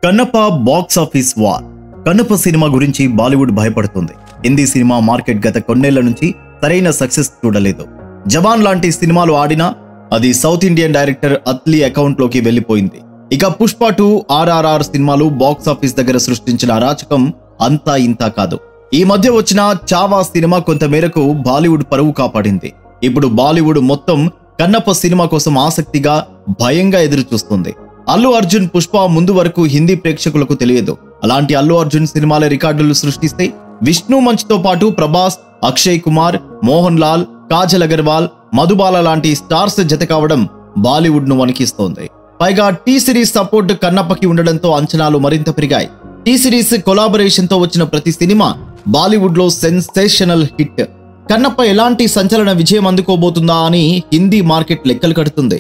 Kannappa box office war. Kannappa cinema గురించి బాలీవుడ్ భయపడుతుంది. Hindi cinema market గత కొన్నేళ్ల నుంచి సరైన సక్సెస్ చూడలేదు. జవాన్ లాంటి సినిమాలు ఆడినా అది south Indian director Atlee account లోకి వెళ్లిపోయింది. ఇక పుష్ప 2, RRR సినిమాలు బాక్స్ ఆఫీస్ దగ్గర సృష్టించిన అరాచకం అంతా ఇంతా కాదు. ఈ మధ్య వచ్చిన చావా సినిమా కొంతమేరకు బాలీవుడ్ పరువు కాపాడింది. ఇప్పుడు బాలీవుడ్ మొత్తం కన్నప్ప సినిమా కోసం ఆసక్తిగా, భయంగా ఎదురు చూస్తుంది. అల్లు అర్జున్ పుష్ప ముందు వరకు హిందీ ప్రేక్షకులకు తెలియదు. అలాంటి అల్లు అర్జున్ సినిమాల రికార్డులు సృష్టిస్తే విష్ణు మంచ్ తో పాటు ప్రభాస్, అక్షయ్ కుమార్, మోహన్ లాల్, కాజల్ అగర్వాల్, మధుబాల లాంటి స్టార్స్ జత కావడం బాలీవుడ్ ను వణికిస్తోంది. పైగా టీ సిరీస్ సపోర్ట్ కన్నప్పకి ఉండడంతో అంచనాలు మరింత పెరిగాయి. టీ సిరీస్ కొలాబరేషన్ తో వచ్చిన ప్రతి సినిమా బాలీవుడ్ లో సెన్సేషనల్ హిట్. కన్నప్ప ఎలాంటి సంచలన విజయం అందుకోబోతుందా అని హిందీ మార్కెట్ లెక్కలు కడుతుంది.